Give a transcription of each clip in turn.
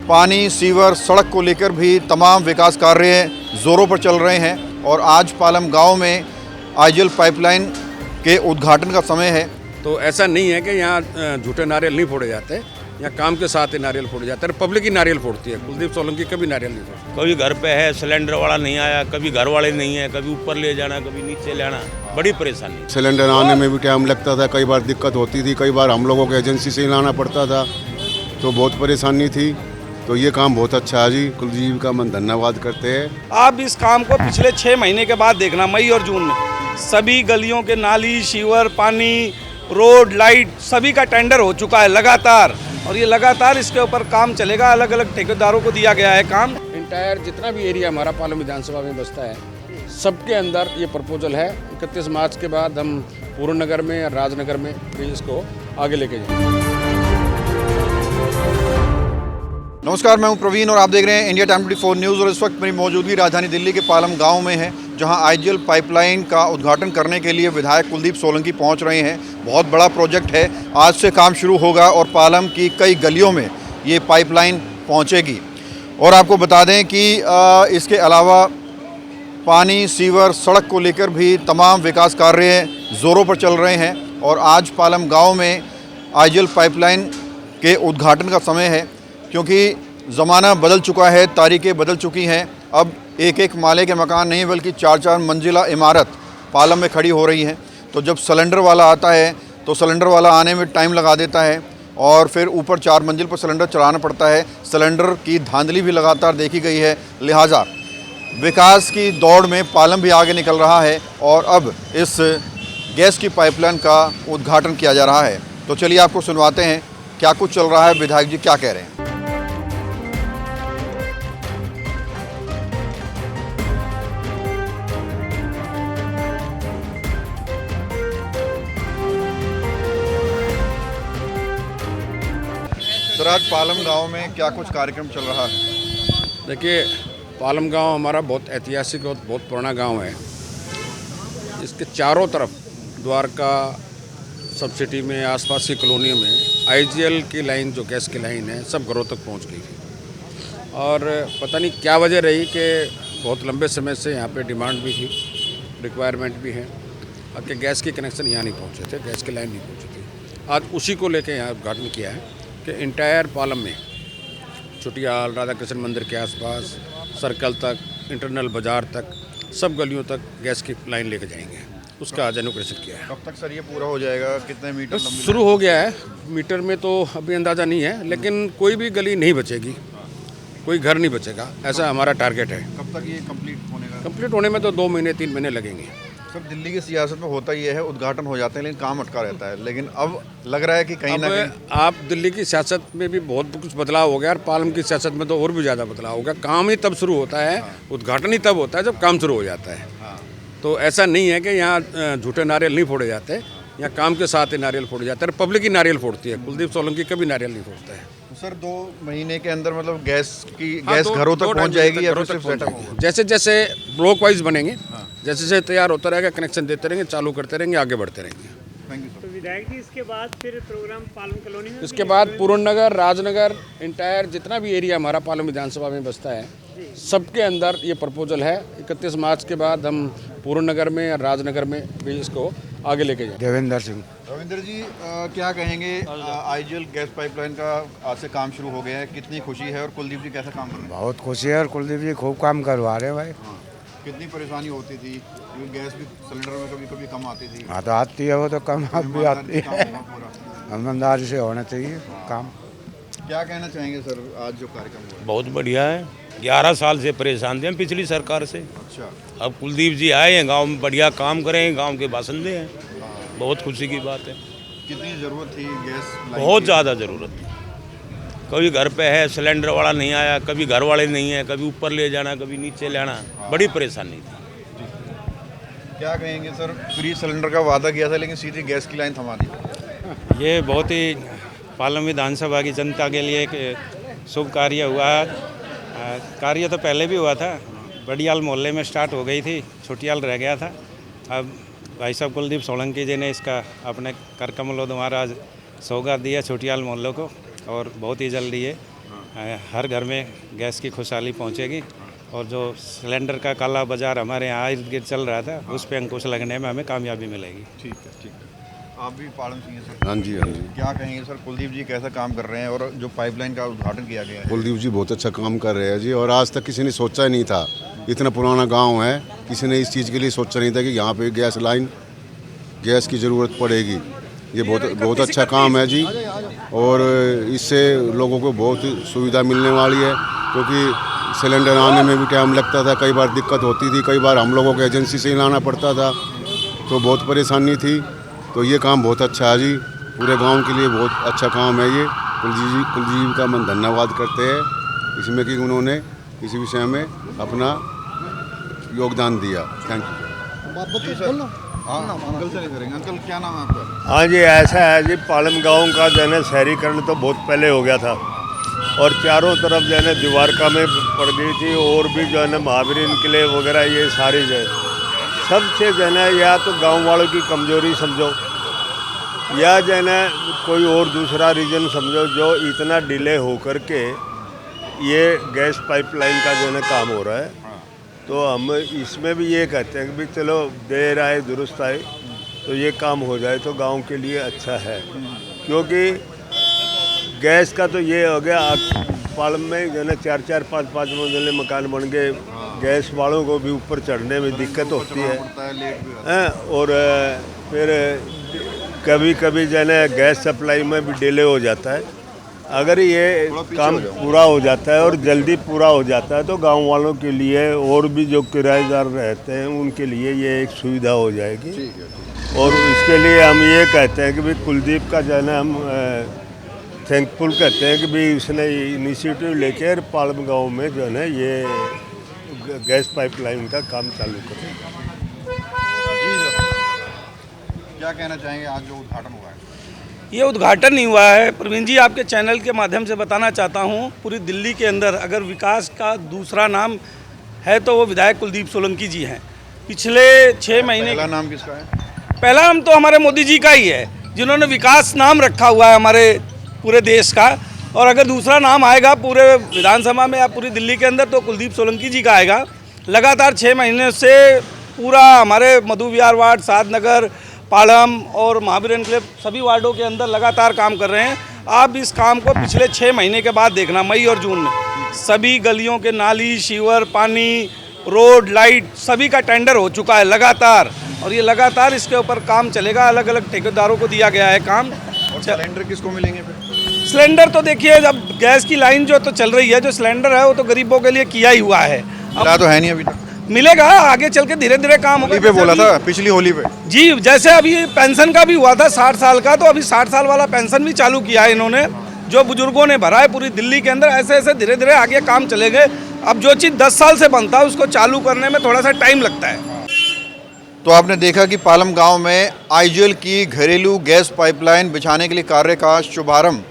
पानी, सीवर, सड़क को लेकर भी तमाम विकास कार्य ज़ोरों पर चल रहे हैं और आज पालम गांव में आईजीएल पाइपलाइन के उद्घाटन का समय है। तो ऐसा नहीं है कि यहाँ झूठे नारियल नहीं फोड़े जाते, यहाँ काम के साथ ही नारियल फोड़े जाते हैं। पब्लिक ही नारियल फोड़ती है, कुलदीप सोलंकी कभी नारियल नहीं फोड़ती। कभी घर पे है सिलेंडर वाला नहीं आया, कभी घर वाले नहीं है, कभी ऊपर ले जाना कभी नीचे लेना, बड़ी परेशानी। सिलेंडर आने में भी टाइम लगता था, कई बार दिक्कत होती थी, कई बार हम लोगों को एजेंसी से ही लाना पड़ता था, तो बहुत परेशानी थी। तो ये काम बहुत अच्छा है जी, कुलदीप का हम धन्यवाद करते हैं। आप इस काम को पिछले 6 महीने के बाद देखना, मई और जून में सभी गलियों के नाली, सीवर, पानी, रोड, लाइट सभी का टेंडर हो चुका है लगातार, और ये लगातार इसके ऊपर काम चलेगा। अलग अलग ठेकेदारों को दिया गया है काम। इंटायर जितना भी एरिया हमारा पालम विधानसभा में बसता है, सबके अंदर ये प्रपोजल है। 31 मार्च के बाद हम पूर्ण नगर में और राजनगर में भी इसको आगे लेके जाएंगे। नमस्कार, मैं हूं प्रवीण और आप देख रहे हैं इंडिया टाइम 24 न्यूज़। और इस वक्त मेरी मौजूदगी राजधानी दिल्ली के पालम गांव में है, जहां आईजीएल पाइपलाइन का उद्घाटन करने के लिए विधायक कुलदीप सोलंकी पहुंच रहे हैं। बहुत बड़ा प्रोजेक्ट है, आज से काम शुरू होगा और पालम की कई गलियों में ये पाइपलाइन पहुंचेगी। और आपको बता दें कि इसके अलावा पानी, सीवर, सड़क को लेकर भी तमाम विकास कार्य ज़ोरों पर चल रहे हैं और आज पालम गाँव में आईजीएल पाइपलाइन के उद्घाटन का समय है, क्योंकि ज़माना बदल चुका है, तारीखें बदल चुकी हैं। अब एक एक माले के मकान नहीं बल्कि 4-4 मंजिला इमारत पालम में खड़ी हो रही हैं। तो जब सिलेंडर वाला आता है तो सिलेंडर वाला आने में टाइम लगा देता है और फिर ऊपर 4 मंजिल पर सिलेंडर चलाना पड़ता है। सिलेंडर की धांधली भी लगातार देखी गई है, लिहाजा विकास की दौड़ में पालम भी आगे निकल रहा है और अब इस गैस की पाइपलाइन का उद्घाटन किया जा रहा है। तो चलिए आपको सुनवाते हैं क्या कुछ चल रहा है, विधायक जी क्या कह रहे हैं। सर, आज पालम गांव में क्या कुछ कार्यक्रम चल रहा है? देखिए, पालम गांव हमारा बहुत ऐतिहासिक और बहुत पुराना गांव है। इसके चारों तरफ द्वारका सब सिटी में, आसपास की कॉलोनियों में आईजीएल की लाइन, जो गैस की लाइन है, सब घरों तक पहुंच गई थी। और पता नहीं क्या वजह रही कि बहुत लंबे समय से यहाँ पे डिमांड भी थी, रिक्वायरमेंट भी है और कि गैस के कनेक्शन यहाँ नहीं पहुँचे थे, गैस की लाइन नहीं पहुँची थी। आज उसी को लेकर यहाँ उद्घाटन किया है कि इंटायर पालम में छुटियाल, राधा कृष्ण मंदिर के आसपास, सर्कल तक, इंटरनल बाज़ार तक, सब गलियों तक गैस की लाइन लेके जाएंगे। उसका आज इनॉग्रेशन किया है। कब तक सर ये पूरा हो जाएगा? कितने मीटर लंबी? शुरू हो गया है, मीटर में तो अभी अंदाज़ा नहीं है, लेकिन कोई भी गली नहीं बचेगी, कोई घर नहीं बचेगा, ऐसा हमारा टारगेट है। कब तक ये कंप्लीट होने का? कंप्लीट होने में तो 2 महीने 3 महीने लगेंगे। सर, दिल्ली की सियासत में होता ही है, उद्घाटन हो जाते हैं लेकिन काम अटका रहता है। लेकिन अब लग रहा है कि कहीं ना कहीं आप दिल्ली की सियासत में भी बहुत कुछ बदलाव हो गया और पालम की सियासत में तो और भी ज़्यादा बदलाव हो गया। काम ही तब शुरू होता है, उद्घाटन ही तब होता है जब काम शुरू हो जाता है। तो ऐसा नहीं है कि यहाँ झूठे नारियल नहीं फोड़े जाते, यहाँ काम के साथ ही नारियल फोड़े जाते हैं। पब्लिक ही नारियल फोड़ती है, कुलदीप सोलंकी कभी नारियल नहीं फोड़ता है। सर, 2 महीने के अंदर मतलब गैस घरों तक पहुंच जाएगी या सिर्फ सेटअप होगा? जैसे जैसे ब्लॉक वाइज बनेंगे, जैसे जैसे तैयार होता रहेगा, कनेक्शन देते रहेंगे, चालू करते रहेंगे, आगे बढ़ते रहेंगे। Thank you sir. तो विधायक जी, इसके बाद फिर प्रोग्राम पालम कॉलोनी में, इसके बाद पूर्ण नगर, राजनगर, इंटायर जितना भी एरिया हमारा पालम विधानसभा में बसता है, सबके अंदर ये प्रपोजल है। 31 मार्च के बाद हम पूर्ण नगर में और राजनगर में भी इसको आगे लेके जाएंगे। देवेंद्र सिंह। रविंद्र जी, क्या कहेंगे? आईजीएल गैस पाइपलाइन का आज से काम शुरू हो गया है, कितनी खुशी है और कुलदीप जी कैसा काम कर रहे हैं? बहुत खुशी है और कुलदीप जी खूब काम करवा रहे हैं भाई। कितनी परेशानी होती थी, क्योंकि गैस भी सिलेंडर में कभी कभी कम आती थी। हाँ, तो आती है, वो तो कम अब भी आती है। काम होगा पूरा। ईमानदारी से होना चाहिए काम। क्या कहना चाहेंगे सर, आज जो कार्यक्रम हुआ? बहुत बढ़िया है। 11 साल से परेशान थे हम पिछली सरकार से। अच्छा। अब कुलदीप जी आए हैं, गांव में बढ़िया काम करें, गांव के बासिंदे हैं, बहुत खुशी की बात है। कितनी ज़रूरत थी गैस लाइन बहुत की? ज़्यादा ज़रूरत थी। कभी घर पे है सिलेंडर वाला नहीं आया, कभी घर वाले नहीं है, कभी ऊपर ले जाना कभी नीचे लेना, बड़ी परेशानी थी। क्या कहेंगे सर, फ्री सिलेंडर का वादा किया था लेकिन सीधी गैस की लाइन थमा दी। ये बहुत ही पालम विधानसभा की जनता के लिए एक शुभ कार्य हुआ है। कार्य तो पहले भी हुआ था, बड़ियाल मोहल्ले में स्टार्ट हो गई थी, छुटियाल रह गया था। अब भाई साहब कुलदीप सोलंकी जी ने इसका अपने कर कमलों द्वारा आज सौगात दिया छुटियाल मोहल्लों को, और बहुत ही जल्दी ये हर घर में गैस की खुशहाली पहुंचेगी और जो सिलेंडर का काला बाजार हमारे यहाँ इर्द गिर्द चल रहा था उस पर अंकुश लगने में हमें कामयाबी मिलेगी। ठीक है। आप भी पालन सिंह हैं सर। हाँ जी, हाँ जी। क्या कहेंगे सर, कुलदीप जी कैसा काम कर रहे हैं और जो पाइपलाइन का उद्घाटन किया गया है? कुलदीप जी बहुत अच्छा काम कर रहे हैं जी, और आज तक किसी ने सोचा ही नहीं था, इतना पुराना गांव है, किसी ने इस चीज़ के लिए सोचा नहीं था कि यहाँ पे गैस की ज़रूरत पड़ेगी। ये बहुत अच्छा काम है जी, और इससे लोगों को बहुत सुविधा मिलने वाली है, क्योंकि सिलेंडर आने में भी टाइम लगता था, कई बार दिक्कत होती थी, कई बार हम लोगों को एजेंसी से ही लाना पड़ता था, तो बहुत परेशानी थी। तो ये काम बहुत अच्छा है जी, पूरे गांव के लिए बहुत अच्छा काम है ये। कुलदीप का हम धन्यवाद करते हैं इसमें कि उन्होंने इस विषय में अपना योगदान दिया। Thank you. हाँ, अंकल से नहीं करेंगे। अंकल क्या नाम है आपका? हाँ जी, ऐसा है जी, पालम गांव का जो है ना शहरीकरण तो बहुत पहले हो गया था, और चारों तरफ जो है ना द्वारका में पड़ गई थी, और भी जो है ना महावीर किले वगैरह ये सारी जो है सबसे जो है ना, या तो गांव वालों की कमजोरी समझो, या जो है ना कोई और दूसरा रीज़न समझो, जो इतना डिले हो कर के ये गैस पाइपलाइन का जो है ना काम हो रहा है। तो हम इसमें भी ये कहते हैं कि भाई चलो देर आए दुरुस्त आए, तो ये काम हो जाए तो गांव के लिए अच्छा है, क्योंकि गैस का तो ये हो गया, पालम में जो है ना 4-4, 5-5 मंजिले मकान बन गए, गैस वालों को भी ऊपर चढ़ने में दिक्कत होती है, और फिर कभी कभी जो है ना गैस सप्लाई में भी डिले हो जाता है। अगर ये काम पूरा हो जाता है और जल्दी पूरा हो जाता है तो गांव वालों के लिए और भी जो किराएदार रहते हैं उनके लिए ये एक सुविधा हो जाएगी। और इसके लिए हम ये कहते हैं कि भाई कुलदीप का जो है ना हम थैंकफुल कहते हैं कि भाई उसने इनिशिएटिव लेके पालम गांव में जो है ना ये गैस पाइपलाइन का काम चालू करें। क्या कहना चाहेंगे आज जो उद्घाटन हुआ है? ये उद्घाटन नहीं हुआ है प्रवीण जी, आपके चैनल के माध्यम से बताना चाहता हूँ, पूरी दिल्ली के अंदर अगर विकास का दूसरा नाम है तो वो विधायक कुलदीप सोलंकी जी हैं। पिछले 6 महीने पहला नाम किसका है? पहला नाम तो हमारे मोदी जी का ही है, जिन्होंने विकास नाम रखा हुआ है हमारे पूरे देश का, और अगर दूसरा नाम आएगा पूरे विधानसभा में या पूरी दिल्ली के अंदर तो कुलदीप सोलंकी जी का आएगा। लगातार 6 महीने से पूरा हमारे मधु विहार वार्ड, सादनगर, पालम और महावीर एनक्लेव सभी वार्डों के अंदर लगातार काम कर रहे हैं। आप इस काम को पिछले 6 महीने के बाद देखना, मई और जून में सभी गलियों के नाली, सीवर, पानी, रोड, लाइट सभी का टेंडर हो चुका है लगातार, और ये लगातार इसके ऊपर काम चलेगा। अलग अलग ठेकेदारों को दिया गया है काम। और सिलेंडर किसको मिलेंगे फिर? सिलेंडर तो देखिए, जब गैस की लाइन जो तो चल रही है, जो सिलेंडर है वो तो गरीबों के लिए किया ही हुआ है, मिला तो है नहीं अभी तक, मिलेगा आगे चल के धीरे धीरे काम होगा। होली पे बोला था, पिछली होली पे जी, जैसे अभी पेंशन का भी हुआ था 60 साल का, तो अभी 60 साल वाला पेंशन भी चालू किया है इन्होंने, जो बुजुर्गों ने भरा है पूरी दिल्ली के अंदर। ऐसे ऐसे धीरे धीरे आगे काम चलेंगे। अब जो चीज़ 10 साल से बनता है उसको चालू करने में थोड़ा सा टाइम लगता है। तो आपने देखा कि पालम गांव में आईजीएल की घरेलू गैस पाइपलाइन बिछाने के लिए कार्य का शुभारंभ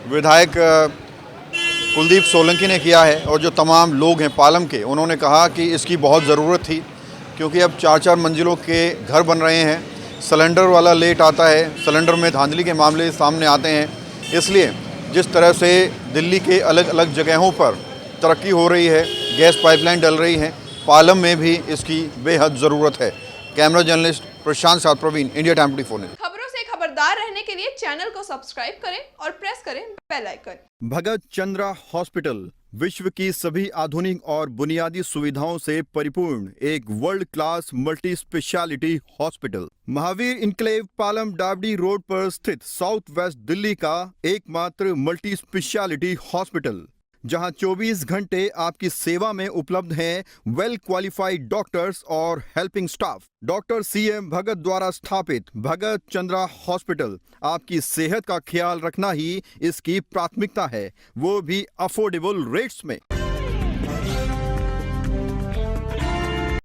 विधायक कुलदीप सोलंकी ने किया है, और जो तमाम लोग हैं पालम के, उन्होंने कहा कि इसकी बहुत ज़रूरत थी, क्योंकि अब 4-4 मंजिलों के घर बन रहे हैं, सिलेंडर वाला लेट आता है, सिलेंडर में धांधली के मामले सामने आते हैं। इसलिए जिस तरह से दिल्ली के अलग अलग जगहों पर तरक्की हो रही है, गैस पाइपलाइन डल रही है, पालम में भी इसकी बेहद ज़रूरत है। कैमरा जर्नलिस्ट प्रशांत साथ, प्रवीण, इंडिया टाइम 24 न्यूज़। खबरों से खबरदार रहने के लिए चैनल को सब्सक्राइब करें और प्रेस करें बेल आइकन। भगत चंद्रा हॉस्पिटल विश्व की सभी आधुनिक और बुनियादी सुविधाओं से परिपूर्ण एक world class multi speciality hospital, Mahavir enclave, Palam Dabri road पर स्थित साउथ वेस्ट दिल्ली का एकमात्र मल्टी स्पेशलिटी हॉस्पिटल, जहां 24 घंटे आपकी सेवा में उपलब्ध हैं वेल क्वालिफाइड डॉक्टर्स और हेल्पिंग स्टाफ। डॉक्टर CM भगत द्वारा स्थापित भगत चंद्रा हॉस्पिटल आपकी सेहत का ख्याल रखना ही इसकी प्राथमिकता है, वो भी अफोर्डेबल रेट्स में।